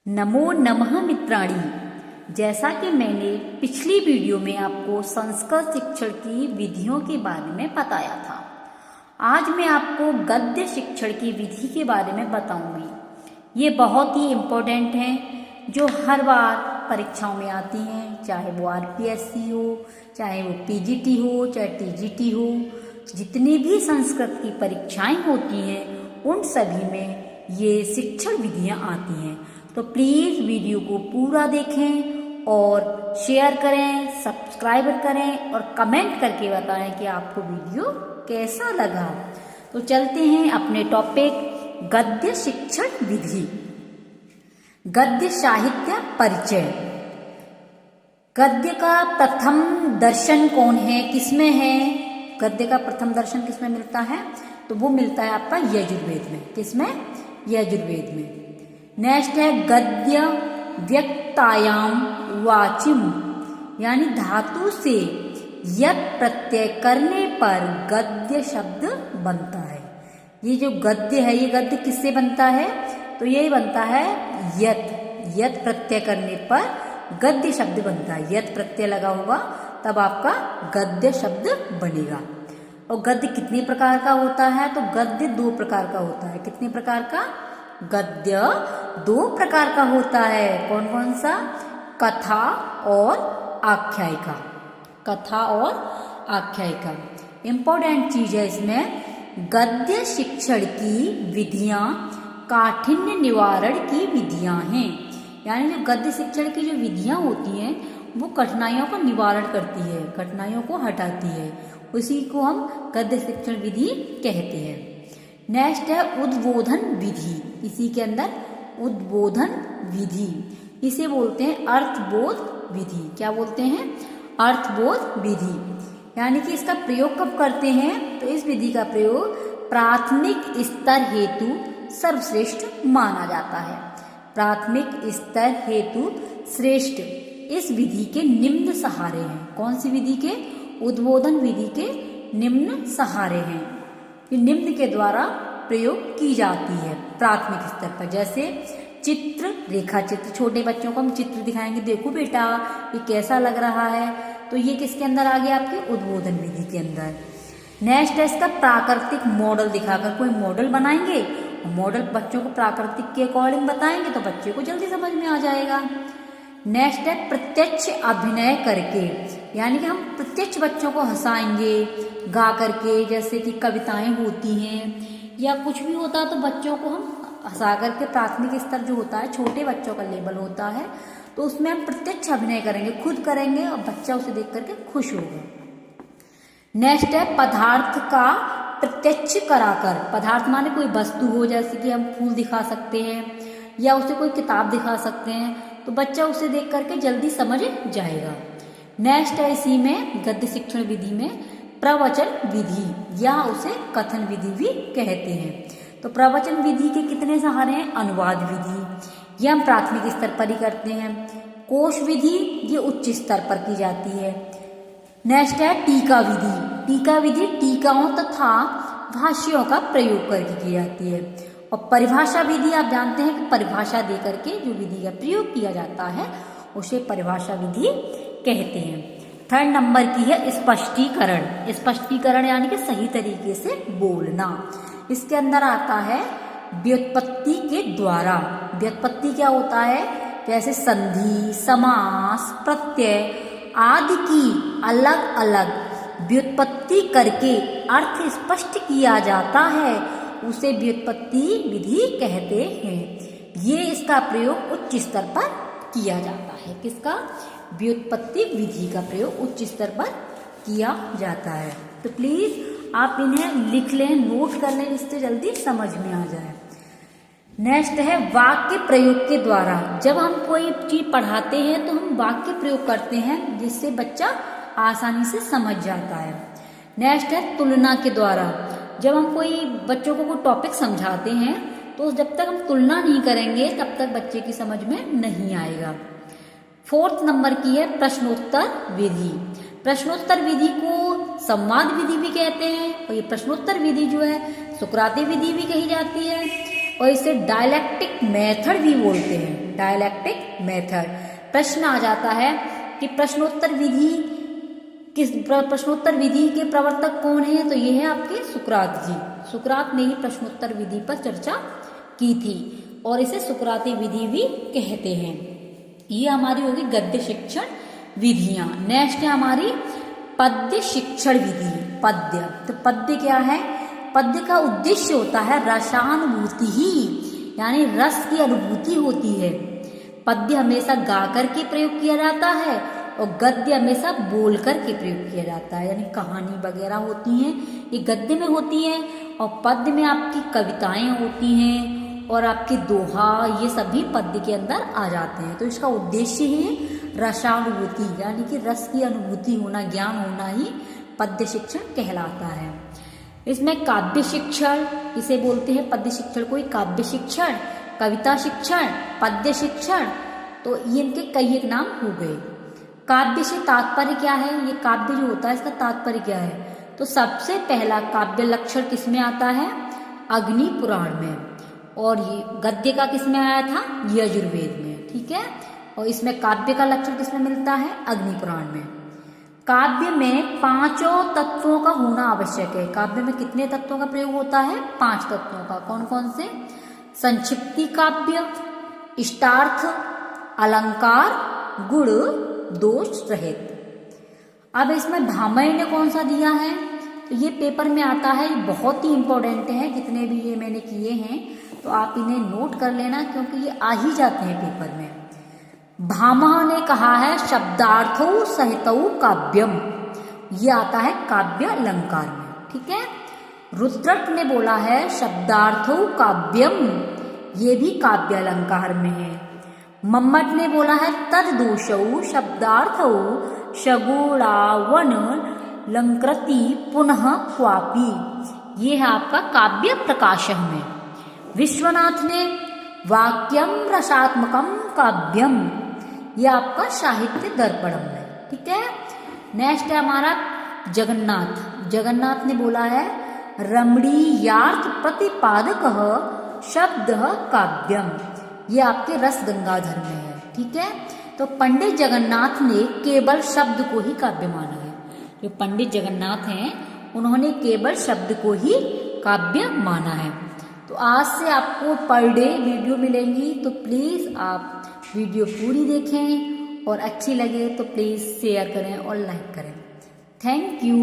नमो नमः मित्राणि। जैसा कि मैंने पिछली वीडियो में आपको संस्कृत शिक्षण की विधियों के बारे में बताया था, आज मैं आपको गद्य शिक्षण की विधि के बारे में बताऊंगी। ये बहुत ही इम्पोर्टेंट हैं, जो हर बार परीक्षाओं में आती हैं, चाहे वो आरपीएससी हो, चाहे वो पीजीटी हो, चाहे टीजीटी हो। जितनी भी संस्कृत की परीक्षाएं होती हैं उन सभी में ये शिक्षण विधियां आती हैं। तो प्लीज़ वीडियो को पूरा देखें और शेयर करें, सब्सक्राइब करें और कमेंट करके बताएं कि आपको वीडियो कैसा लगा। तो चलते हैं अपने टॉपिक गद्य शिक्षण विधि। गद्य साहित्य परिचय। गद्य का प्रथम दर्शन कौन है, किसमें है? गद्य का प्रथम दर्शन किसमें मिलता है? तो वो मिलता है आपका यजुर्वेद में। किसमें? यजुर्वेद में। नेक्स्ट है गद्य व्यक्तायाम वाचिम, यानी धातु से यत प्रत्यय करने पर गद्य शब्द बनता है। ये जो गद्य है, ये गद्य किससे बनता है? तो ये बनता है यत प्रत्यय करने पर गद्य शब्द बनता है। यत प्रत्यय लगा होगा तब आपका गद्य शब्द बनेगा। और गद्य कितने प्रकार का होता है? तो गद्य 2 प्रकार का होता है। कितने प्रकार का? गद्य 2 प्रकार का होता है। कौन कौन सा? कथा और आख्यायिका। कथा और आख्यायिका इम्पोर्टेंट चीज है। इसमें गद्य शिक्षण की विधियां काठिन्य निवारण की विधियां हैं। यानी जो गद्य शिक्षण की जो विधियां होती हैं वो कठिनाइयों का निवारण करती है, कठिनाइयों को हटाती है। उसी को हम गद्य शिक्षण विधि कहते हैं। नेक्स्ट है उद्बोधन विधि। इसी के अंदर उद्बोधन विधि, इसे बोलते हैं अर्थबोध विधि। क्या बोलते हैं? अर्थबोध विधि। यानी कि इसका प्रयोग कब करते हैं? तो इस विधि का प्रयोग प्राथमिक स्तर हेतु सर्वश्रेष्ठ माना जाता है। प्राथमिक स्तर हेतु श्रेष्ठ इस विधि के निम्न सहारे हैं। कौन सी विधि के? उद्बोधन विधि के निम्न सहारे हैं। ये निम्न के द्वारा प्रयोग की जाती है प्राथमिक स्तर पर। जैसे चित्र, रेखा चित्र। छोटे बच्चों को हम चित्र दिखाएंगे, देखो बेटा ये कैसा लग रहा है, तो ये किसके अंदर आ गया? आपके उद्बोधन विधि के अंदर। नेक्स्ट है इसका प्राकृतिक मॉडल दिखाकर कोई मॉडल बनाएंगे, मॉडल बच्चों को प्राकृतिक के अकॉर्डिंग बताएंगे तो बच्चे को जल्दी समझ में आ जाएगा। नेक्स्ट है प्रत्यक्ष अभिनय करके, यानी कि हम प्रत्यक्ष बच्चों को हंसाएंगे गा करके। जैसे कि कविताएं होती हैं या कुछ भी होता है तो बच्चों को हम हंसा करके, प्राथमिक स्तर जो होता है छोटे बच्चों का लेवल होता है, तो उसमें हम प्रत्यक्ष अभिनय करेंगे, खुद करेंगे और बच्चा उसे देख करके खुश होगा। नेक्स्ट है पदार्थ का प्रत्यक्ष कराकर। पदार्थ माने कोई वस्तु हो, जैसे कि हम फूल दिखा सकते हैं या उसे कोई किताब दिखा सकते हैं, तो बच्चा उसे देख करके जल्दी समझ जाएगा। नेक्स्ट है इसी में गद्य शिक्षण विधि में प्रवचन विधि या उसे कथन विधि भी कहते हैं। तो प्रवचन विधि के कितने सहारे हैं? अनुवाद विधि, ये हम प्राथमिक स्तर पर ही करते हैं। कोश विधि ये उच्च स्तर पर की जाती है। नेक्स्ट है टीका विधि। टीका विधि टीकाओं तथा भाष्यों का प्रयोग करके की जाती है। और परिभाषा विधि आप जानते हैं कि परिभाषा दे करके जो विधि का प्रयोग किया जाता है उसे परिभाषा विधि कहते हैं। थर्ड नंबर की है स्पष्टीकरण। स्पष्टीकरण यानी कि सही तरीके से बोलना। इसके अंदर आता है व्युत्पत्ति के द्वारा। व्युत्पत्ति क्या होता है? जैसे संधि, समास, प्रत्यय आदि की अलग अलग व्युत्पत्ति करके अर्थ स्पष्ट किया जाता है, उसे व्युत्पत्ति विधि कहते हैं। ये इसका प्रयोग उच्च स्तर पर किया जाता है। किसका? व्युत्पत्ति विधि का प्रयोग उच्च स्तर पर किया जाता है। तो प्लीज आप इन्हें लिख लें, नोट कर लें, इससे जल्दी समझ में आ जाए। नेक्स्ट है वाक्य प्रयोग के द्वारा। जब हम कोई चीज पढ़ाते हैं तो हम वाक्य प्रयोग करते हैं जिससे बच्चा आसानी से समझ जाता है। नेक्स्ट है तुलना के द्वारा। जब हम कोई बच्चों को कोई टॉपिक समझाते हैं तो जब तक हम तुलना नहीं करेंगे तब तक बच्चे की समझ में नहीं आएगा। फोर्थ नंबर की है प्रश्नोत्तर विधि। प्रश्नोत्तर विधि को संवाद विधि भी कहते हैं और ये प्रश्नोत्तर विधि जो है सुकराती विधि भी कही जाती है और इसे डायलैक्टिक मेथड भी बोलते हैं। Dialectic method. प्रश्न आ जाता है कि प्रश्नोत्तर विधि के प्रवर्तक कौन है? तो ये है आपके सुकरात जी। सुकरात ने ही प्रश्नोत्तर विधि पर चर्चा की थी और इसे सुकराती विधि भी कहते हैं। ये हमारी होगी गद्य शिक्षण विधियां। नेक्स्ट है हमारी पद्य शिक्षण विधि। पद्य, तो पद्य क्या है? पद्य का उद्देश्य होता है रसानुभूति ही, यानी रस की अनुभूति होती है। पद्य हमेशा गा करके प्रयोग किया जाता है और गद्य हमेशा बोल करके प्रयोग किया जाता है, यानी कहानी वगैरह होती हैं ये गद्य में होती हैं और पद्य में आपकी कविताएं होती हैं और आपके दोहा, ये सभी पद्य के अंदर आ जाते हैं। तो इसका उद्देश्य है रसानुभूति, यानी कि रस की अनुभूति होना, ज्ञान होना ही पद्य शिक्षण कहलाता है। इसमें काव्य शिक्षण इसे बोलते हैं। पद्य शिक्षण को ही काव्य शिक्षण, कविता शिक्षण, पद्य शिक्षण, तो ये इनके कई एक नाम हो गए। काव्य से तात्पर्य क्या है? ये काव्य जो होता है इसका तात्पर्य क्या है? तो सबसे पहला काव्य लक्षण किसमें आता है? अग्नि पुराण में। और ये गद्य का किसमें आया था? यजुर्वेद में। ठीक है, और इसमें काव्य का लक्षण किसमें मिलता है? अग्नि पुराण में। काव्य में 5 तत्वों का होना आवश्यक है। काव्य में कितने तत्वों का प्रयोग होता है? 5 तत्वों का। कौन कौन से? संक्षिप्ति काव्य, इष्टार्थ, अलंकार, गुण, दोष रहित। अब इसमें भामह ने कौन सा दिया है? तो ये पेपर में आता है, ये बहुत ही इंपॉर्टेंट है। जितने भी ये मैंने किए हैं तो आप इन्हें नोट कर लेना, क्योंकि ये आ ही जाते हैं पेपर में। भामह ने कहा है शब्दार्थो सहितौ काव्यम, ये आता है काव्य अलंकार में। ठीक है, रुद्रट ने बोला है शब्दार्थो काव्यम, ये भी काव्य अलंकार में है। मम्मट ने बोला है तद्दोषौ शब्दार्थौ शगुणावन लंकृति पुनः क्वापि, ये है आपका काव्य प्रकाशः में। विश्वनाथ ने वाक्यम रसात्मकम काव्यम, ये आपका साहित्य दर्पणम में। ठीक है, नेक्स्ट है हमारा जगन्नाथ। जगन्नाथ ने बोला है रमणीयार्थ प्रतिपादक शब्द काव्यम, ये आपके रस गंगाधर में है। ठीक है, तो पंडित जगन्नाथ ने केवल शब्द को ही काव्य माना है। जो पंडित जगन्नाथ हैं उन्होंने केवल शब्द को ही काव्य माना है। तो आज से आपको पर डे वीडियो मिलेंगी, तो प्लीज़ आप वीडियो पूरी देखें और अच्छी लगे तो प्लीज़ शेयर करें और लाइक करें। Thank you.